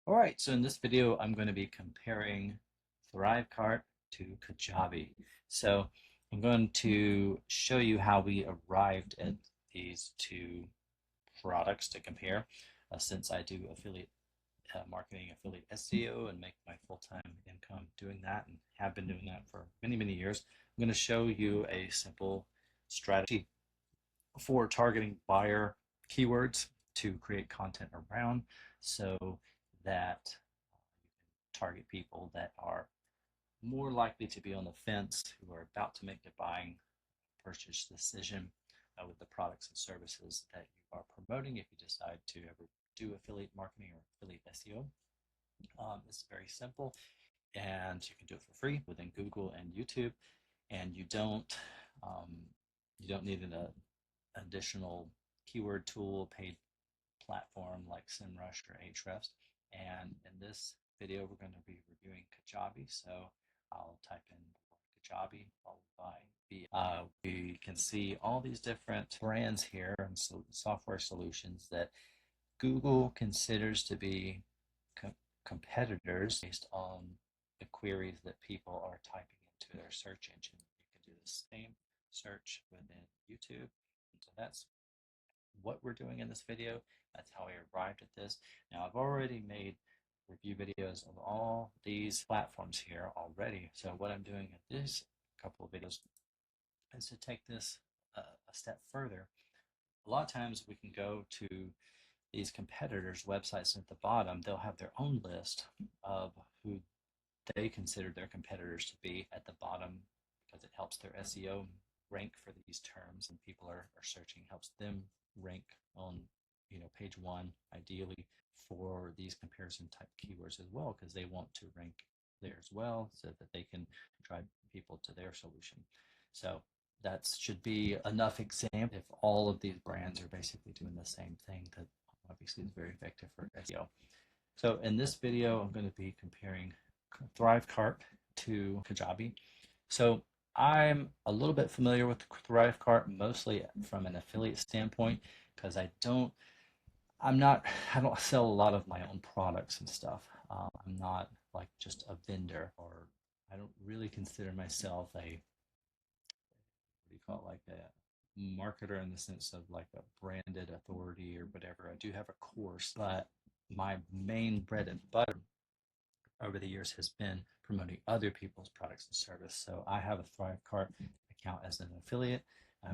All right, so in this video, I'm going to be comparing ThriveCart to Kajabi. So I'm going to show you how we arrived at these two products to compare, since I do affiliate marketing, affiliate SEO, and make my full-time income doing that, and have been doing that for many, many years. I'm going to show you a simple strategy for targeting buyer keywords to create content around so that you can target people that are more likely to be on the fence, who are about to make a buying purchase decision with the products and services that you are promoting if you decide to ever do affiliate marketing or affiliate SEO. It's very simple and you can do it for free within Google and YouTube, and um, you don't need an additional keyword tool, paid platform like SEMrush or Ahrefs. And in this video, we're going to be reviewing Kajabi. So I'll type in Kajabi followed by B. We can see all these different brands here and software solutions that Google considers to be competitors based on the queries that people are typing into their search engine. You can do the same search within YouTube. And so that's what we're doing in this video. That's how I arrived at this. Now, I've already made review videos of all these platforms here already. So what I'm doing in this couple of videos is to take this a step further. A lot of times we can go to these competitors' websites, and at the bottom they'll have their own list of who they consider their competitors to be at the bottom, because it helps their SEO rank for these terms, and people are searching, helps them rank on page one ideally for these comparison type keywords as well, because they want to rank there as well so that they can drive people to their solution. So that should be enough example if all of these brands are basically doing the same thing. That obviously is very effective for SEO. So in this video, I'm going to be comparing ThriveCart to Kajabi. So I'm a little bit familiar with ThriveCart, mostly from an affiliate standpoint, because I don't sell a lot of my own products and stuff. I'm not like just a vendor, or I don't really consider myself a, what do you call it, like a marketer in the sense of like a branded authority or whatever. I do have a course, but my main bread and butter over the years has been promoting other people's products and service. So I have a ThriveCart account as an affiliate. I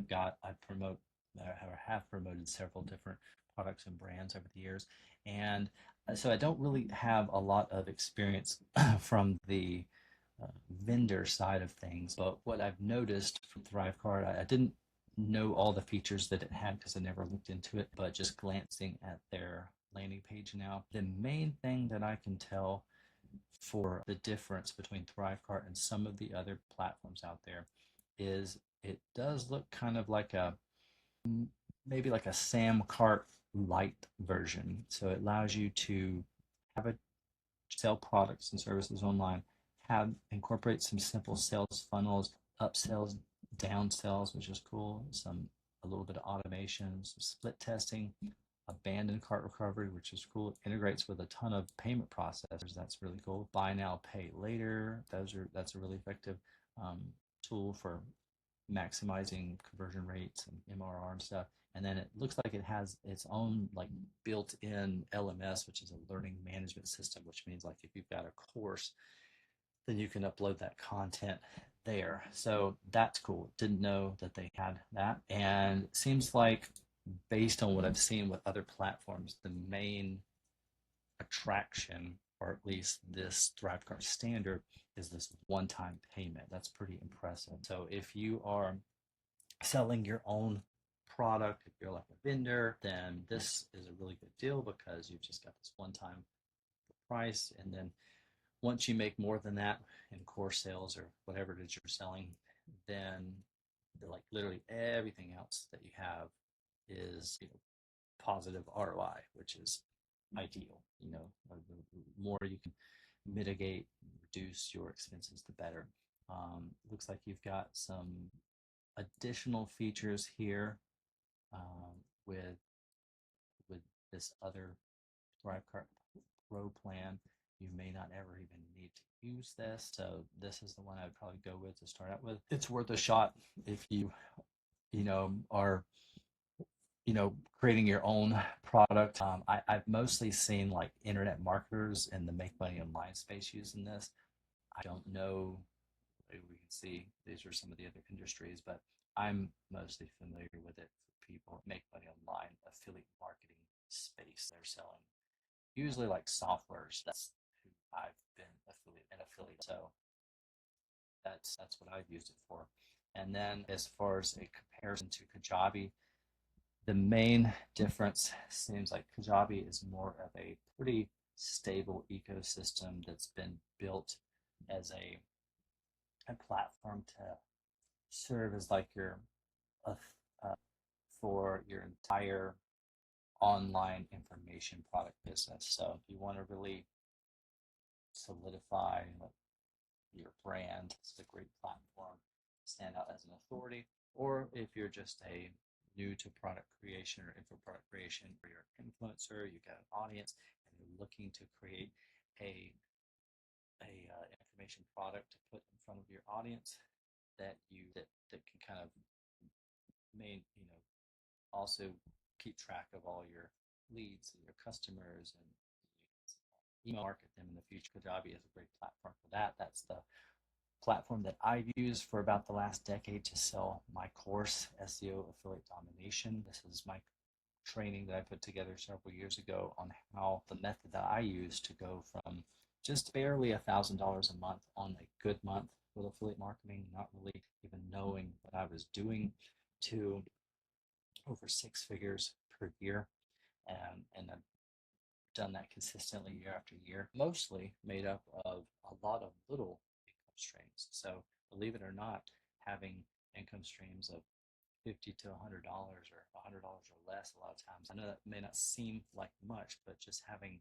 have promoted several different products and brands over the years. And so I don't really have a lot of experience from the vendor side of things. But what I've noticed from ThriveCart, I didn't know all the features that it had because I never looked into it, but just glancing at their landing page now, the main thing that I can tell for the difference between ThriveCart and some of the other platforms out there is it does look kind of like maybe like a SamCart light version. So it allows you to have a sell products and services online, have incorporate some simple sales funnels, upsells, downsells, which is cool, a little bit of automation, some split testing, abandoned cart recovery, which is cool. It integrates with a ton of payment processors. That's really cool. Buy now, pay later. That's a really effective tool for maximizing conversion rates and MRR and stuff. And then it looks like it has its own like built-in LMS, which is a learning management system, which means like if you've got a course, then you can upload that content there. So that's cool. Didn't know that they had that. And it seems like based on what I've seen with other platforms, the main attraction, or at least this ThriveCart standard, is this one-time payment. That's pretty impressive. So if you are selling your own product, if you're like a vendor, then this is a really good deal because you've just got this one-time price. And then once you make more than that in core sales or whatever it is you're selling, then like literally everything else that you have is positive ROI, which is ideal. The more you can mitigate, reduce your expenses, the better. Looks like you've got some additional features here with with this other ThriveCart pro plan, you may not ever even need to use this. So this is the one I would probably go with to start out with. It's worth a shot if you are creating your own product. I've mostly seen like internet marketers in the make money online space using this. I don't know. We can see these are some of the other industries, but I'm mostly familiar with it for people who make money online affiliate marketing space. They're selling usually like softwares. That's who I've been affiliate. So that's what I've used it for. And then as far as a comparison to Kajabi, the main difference seems like Kajabi is more of a pretty stable ecosystem that's been built as a platform to serve as like your uh, uh, for your entire online information product business. So if you want to really solidify your brand, this is a great platform to stand out as an authority. Or if you're just a new to product creation or info product creation, or you're an influencer, you've got an audience, and you're looking to create a information product to put in front of your audience that can kind of also keep track of all your leads and your customers and email market them in the future. Kajabi is a great platform for that. That's the platform that I've used for about the last decade to sell my course, SEO Affiliate Domination. This is my training that I put together several years ago on how the method that I use to go from just barely $1,000 a month on a good month with affiliate marketing, not really even knowing what I was doing, to over 6 figures per year. And I've done that consistently year after year, mostly made up of a lot of little income streams. So believe it or not, having income streams of $50 to $100 or $100 or less a lot of times. I know that may not seem like much, but just having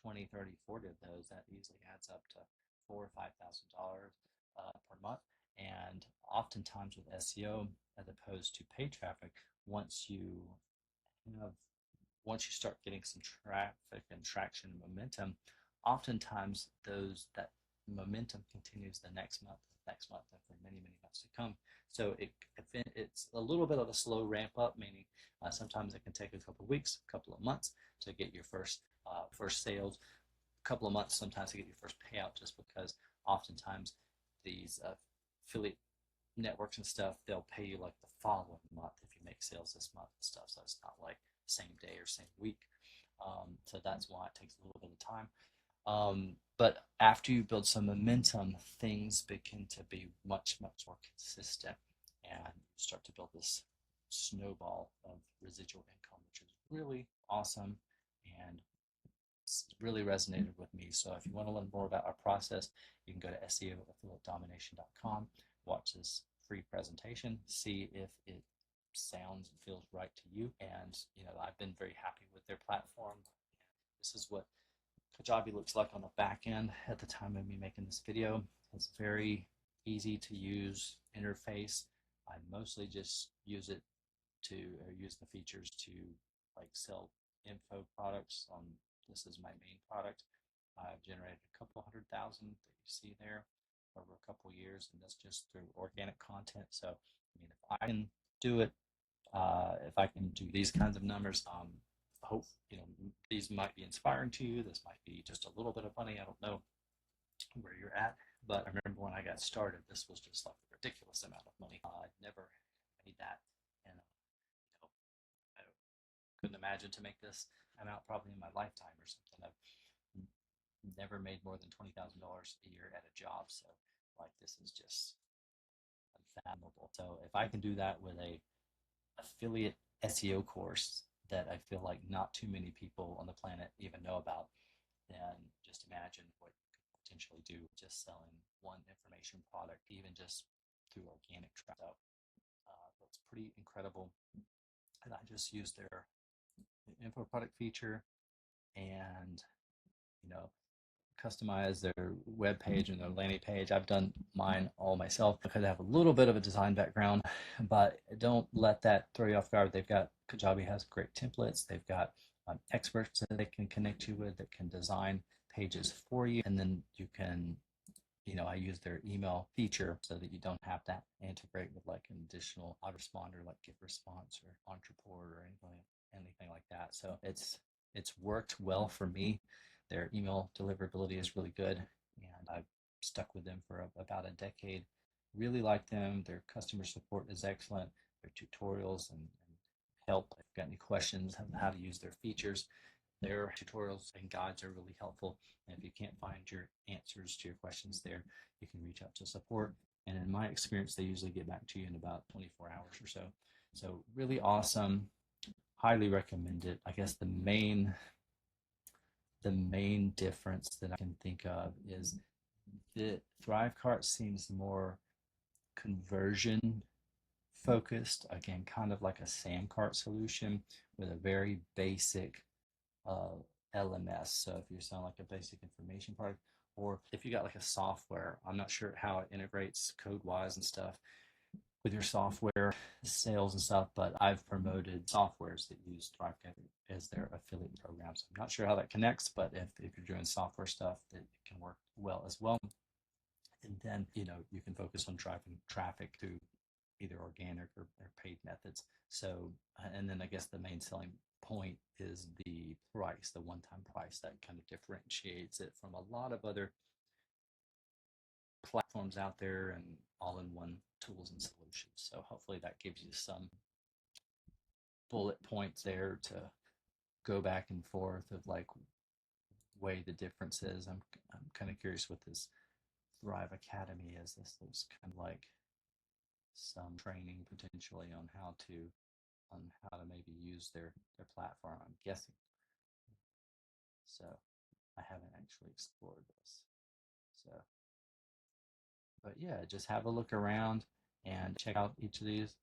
20, 30, 40 of those, that easily adds up to $4,000 or $5,000 per month. And oftentimes with SEO, as opposed to paid traffic, once you have once you start getting some traffic and traction and momentum, oftentimes that momentum continues the next month, and for many, many months to come. So it's a little bit of a slow ramp up, meaning sometimes it can take a couple of weeks, a couple of months to get your first sales, a couple of months sometimes to get your first payout, just because oftentimes these affiliate networks and stuff, they'll pay you like the following month if you make sales this month and stuff. So it's not like same day or same week. So that's why it takes a little bit of time. But after you build some momentum, things begin to be much, much more consistent, and you start to build this snowball of residual income, which is really awesome and it's really resonated with me. So if you want to learn more about our process, you can go to SEOaffiliatedomination.com, watch this free presentation, see if it sounds and feels right to you. And I've been very happy with their platform. This is what Kajabi looks like on the back end at the time of me making this video. It's very easy to use interface. I mostly just use the features to like sell info products on. This is my main product. I've generated a couple 100,000 that you see there over a couple years, and that's just through organic content. So if I can do it, if I can do these kinds of numbers, hope these might be inspiring to you. This might be just a little bit of money. I don't know where you're at, but I remember when I got started, this was just like a ridiculous amount of money. I never made that, and I couldn't imagine to make this amount probably in my lifetime or something. I've never made more than $20,000 a year at a job, so like this is just unfathomable. So if I can do that with a affiliate SEO course that I feel like not too many people on the planet even know about, then just imagine what you could potentially do just selling one information product, even just through organic traffic. So that's pretty incredible. And I just used their info product feature and customize their web page and their landing page. I've done mine all myself because I have a little bit of a design background, but don't let that throw you off guard. Kajabi has great templates. They've got experts that they can connect you with that can design pages for you. And then you can, I use their email feature so that you don't have to integrate with like an additional autoresponder like GetResponse or Entreport or anything like that. So it's worked well for me. Their email deliverability is really good, and I've stuck with them for about a decade. Really like them. Their customer support is excellent. Their tutorials and help. If you've got any questions on how to use their features, their tutorials and guides are really helpful. And if you can't find your answers to your questions there, you can reach out to support. And in my experience, they usually get back to you in about 24 hours or so. So really awesome. Highly recommend it. I guess the main difference that I can think of is that ThriveCart seems more conversion focused. Again, kind of like a SamCart solution with a very basic uh, LMS. So if you sound like a basic information product, or if you got like a software, I'm not sure how it integrates code wise and stuff with your software sales and stuff, but I've promoted softwares that use ThriveCart as their affiliate programs. I'm not sure how that connects, but if you're doing software stuff, that it can work well as well. And then, you can focus on driving traffic through either organic or paid methods. So, and then I guess the main selling point is the price, the one-time price that kind of differentiates it from a lot of other platforms out there and all-in-one tools and solutions. So hopefully that gives you some bullet points there to go back and forth of like way the difference is. I'm kind of curious what this Thrive Academy is. This looks kind of like some training potentially on how to maybe use their platform, I'm guessing. So I haven't actually explored this. So, but yeah, just have a look around and check out each of these.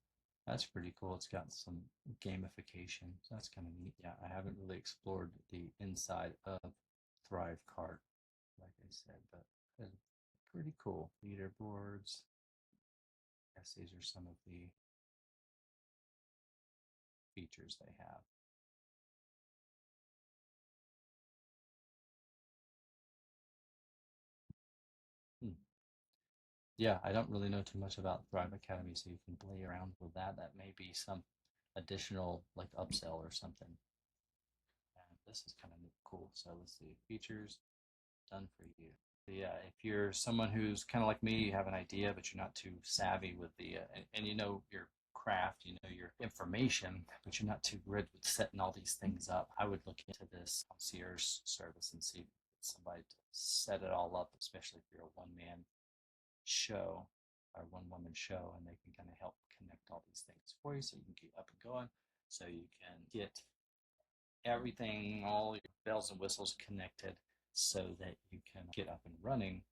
That's pretty cool. It's got some gamification. So that's kind of neat. Yeah, I haven't really explored the inside of ThriveCart, like I said, but pretty cool. Leaderboards. I guess these are some of the features they have. Hmm. Yeah, I don't really know too much about Thrive Academy, so you can play around with that. That may be some additional like upsell or something. And this is kind of cool. So let's see, features done for you. So yeah, if you're someone who's kind of like me, you have an idea, but you're not too savvy with and you know your craft, you know your information, but you're not too good with setting all these things up, I would look into this concierge service and see if somebody to set it all up, especially if you're a one-man show or one woman show, and they can kind of help connect all these things for you so you can get up and going, so you can get everything, all your bells and whistles connected so that you can get up and running,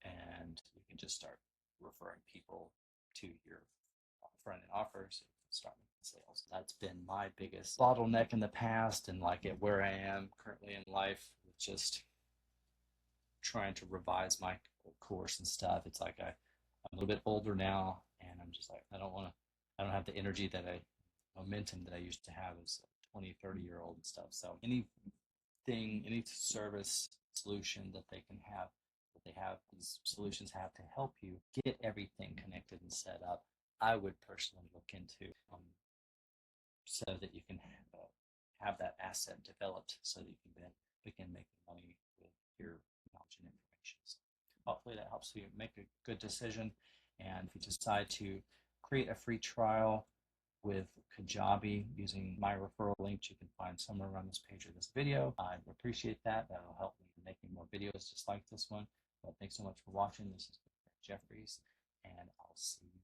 and you can just start referring people to your front end offers so you can start making sales. That's been my biggest bottleneck in the past, and like at where I am currently in life with just trying to revise my course and stuff. It's like I'm a little bit older now, and I'm just like, I don't have the energy momentum that I used to have as a 20, 30-year-old and stuff. So any service solution that they can have, that they have, these solutions have to help you get everything connected and set up, I would personally look into, so that you can have that asset developed so that you can then begin making money with your knowledge and information. So hopefully that helps you make a good decision. And if you decide to create a free trial with Kajabi using my referral link, you can find somewhere around this page of this video. I'd appreciate that. That'll help me in making more videos just like this one. But thanks so much for watching. This is Jeffries, and I'll see you